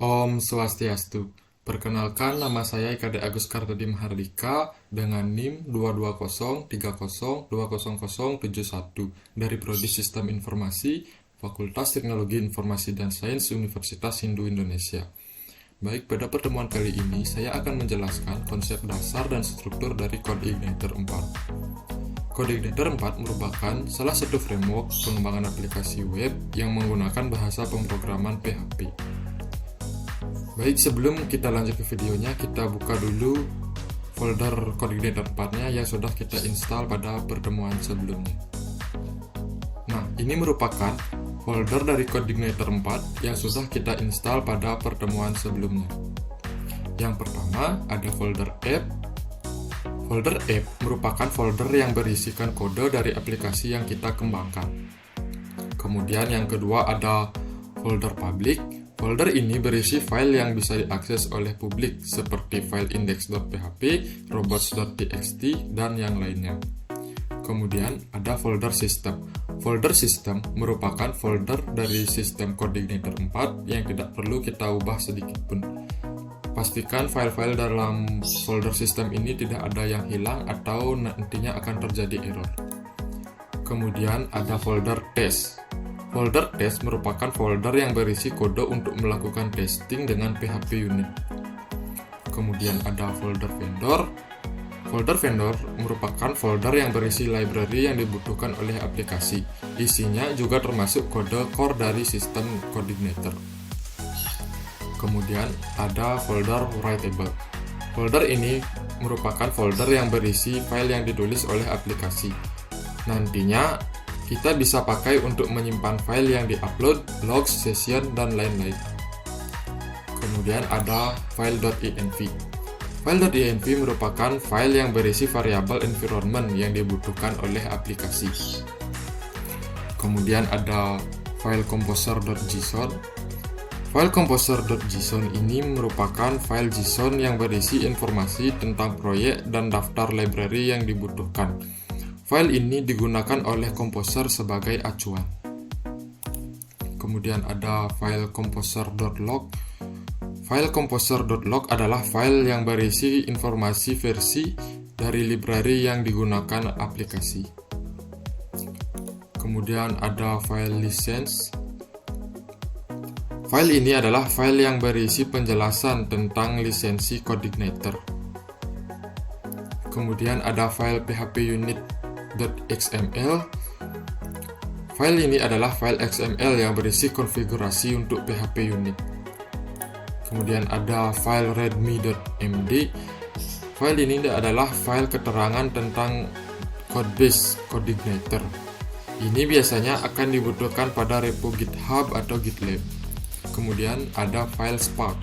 Om Swastiastu. Perkenalkan, nama saya Ikade Agus Kardadi Mahardika dengan NIM 22030200071 dari Prodi Sistem Informasi, Fakultas Teknologi Informasi dan Sains Universitas Hindu Indonesia. Baik, pada pertemuan kali ini saya akan menjelaskan konsep dasar dan struktur dari CodeIgniter 4. CodeIgniter 4 merupakan salah satu framework pengembangan aplikasi web yang menggunakan bahasa pemrograman PHP. Baik, sebelum kita lanjut ke videonya, kita buka dulu folder CodeIgniter 4-nya yang sudah kita install pada pertemuan sebelumnya. Nah, ini merupakan folder dari CodeIgniter 4 yang sudah kita install pada pertemuan sebelumnya. Yang pertama, ada folder app. Folder app merupakan folder yang berisikan kode dari aplikasi yang kita kembangkan. Kemudian yang kedua ada folder public. Folder ini berisi file yang bisa diakses oleh publik seperti file index.php, robots.txt, dan yang lainnya. Kemudian ada folder system. Folder system merupakan folder dari sistem CodeIgniter 4 yang tidak perlu kita ubah sedikit pun. Pastikan file-file dalam folder system ini tidak ada yang hilang atau nantinya akan terjadi error. Kemudian ada folder test. Folder test merupakan folder yang berisi kode untuk melakukan testing dengan PHP unit. Kemudian ada folder vendor. Folder vendor merupakan folder yang berisi library yang dibutuhkan oleh aplikasi. Isinya juga termasuk kode core dari sistem CodeIgniter. Kemudian ada folder writable. Folder ini merupakan folder yang berisi file yang ditulis oleh aplikasi. Nantinya kita bisa pakai untuk menyimpan file yang diupload, logs, session, dan lain-lain. Kemudian ada file.env. File.env merupakan file yang berisi variabel environment yang dibutuhkan oleh aplikasi. Kemudian ada file composer.json. File composer.json ini merupakan file JSON yang berisi informasi tentang proyek dan daftar library yang dibutuhkan. File ini digunakan oleh komposer sebagai acuan. Kemudian ada file composer.log. File composer.log adalah file yang berisi informasi versi dari library yang digunakan aplikasi. Kemudian ada file license. File ini adalah file yang berisi penjelasan tentang lisensi CodeIgniter. Kemudian ada file phpunit.xml. File ini adalah file XML yang berisi konfigurasi untuk PHP unit. Kemudian ada file readme.md. File ini adalah file keterangan tentang codebase CodeIgniter. Ini biasanya akan dibutuhkan pada repo GitHub atau GitLab. Kemudian ada file Spark.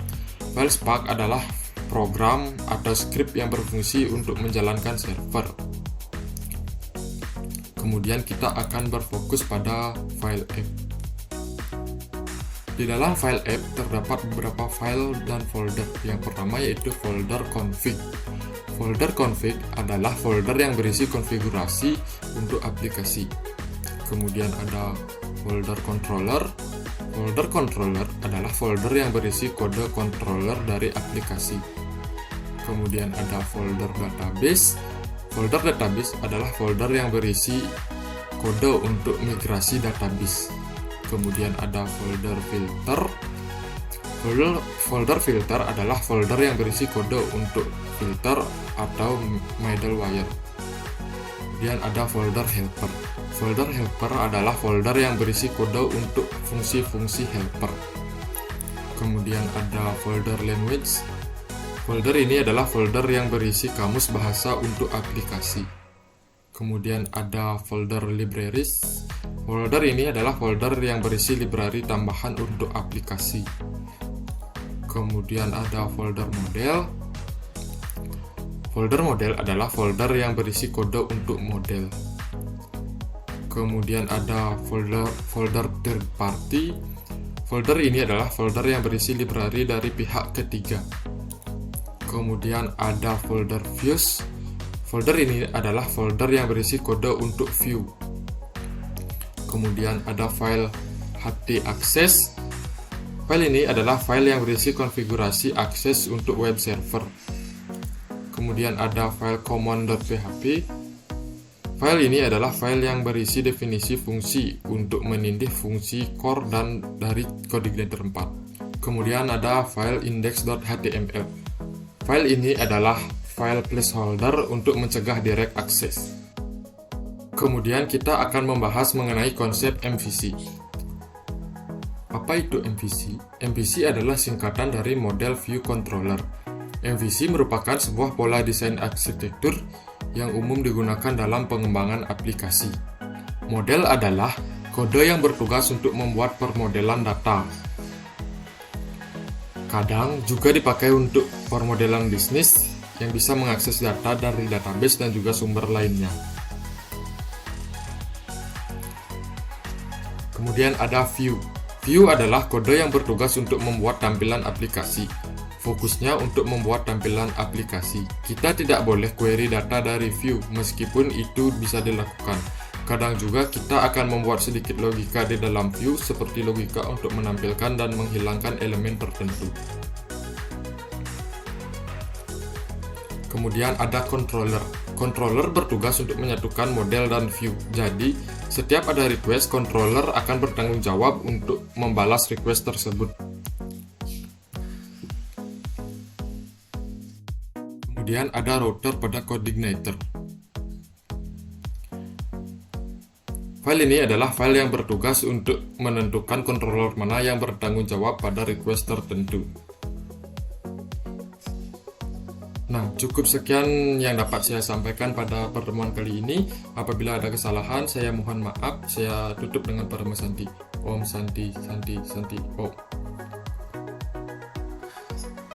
File Spark adalah program atau script yang berfungsi untuk menjalankan server. Kemudian kita akan berfokus pada file app. Di dalam file app terdapat beberapa file dan folder. Yang pertama yaitu folder config. Folder config adalah folder yang berisi konfigurasi untuk aplikasi. Kemudian ada folder controller. Folder controller adalah folder yang berisi kode controller dari aplikasi. Kemudian ada folder database. Folder database adalah folder yang berisi kode untuk migrasi database. Kemudian ada folder filter. Folder filter adalah folder yang berisi kode untuk filter atau middleware. Kemudian ada folder helper. Folder helper adalah folder yang berisi kode untuk fungsi-fungsi helper. Kemudian ada folder language. Folder ini adalah folder yang berisi kamus bahasa untuk aplikasi. Kemudian ada folder libraries. Folder ini adalah folder yang berisi library tambahan untuk aplikasi. Kemudian ada folder model. Folder model adalah folder yang berisi kode untuk model. Kemudian ada folder third party. Folder ini adalah folder yang berisi library dari pihak ketiga. Kemudian ada folder views. Folder ini adalah folder yang berisi kode untuk view. Kemudian ada file htaccess. File ini adalah file yang berisi konfigurasi akses untuk web server. Kemudian ada file common.php. File ini adalah file yang berisi definisi fungsi untuk menindih fungsi core dan dari Coordinator 4. Kemudian ada file index.html. File ini adalah file placeholder untuk mencegah direct access. Kemudian kita akan membahas mengenai konsep MVC. Apa itu MVC? MVC adalah singkatan dari Model View Controller. MVC merupakan sebuah pola desain arsitektur yang umum digunakan dalam pengembangan aplikasi. Model adalah kode yang bertugas untuk membuat permodelan data. Kadang juga dipakai untuk permodelan bisnis yang bisa mengakses data dari database dan juga sumber lainnya. Kemudian ada view. View adalah kode yang bertugas untuk membuat tampilan aplikasi. Fokusnya untuk membuat tampilan aplikasi. Kita tidak boleh query data dari view, meskipun itu bisa dilakukan. Kadang juga kita akan membuat sedikit logika di dalam view, seperti logika untuk menampilkan dan menghilangkan elemen tertentu. Kemudian ada controller. Controller bertugas untuk menyatukan model dan view. Jadi, setiap ada request, controller akan bertanggung jawab untuk membalas request tersebut. Kemudian ada router pada Coordinator. File ini adalah file yang bertugas untuk menentukan controller mana yang bertanggung jawab pada request tertentu. Nah, cukup sekian yang dapat saya sampaikan pada pertemuan kali ini. Apabila ada kesalahan, saya mohon maaf. Saya tutup dengan Parama Santi. Om Santi, Santi, Santi, Om.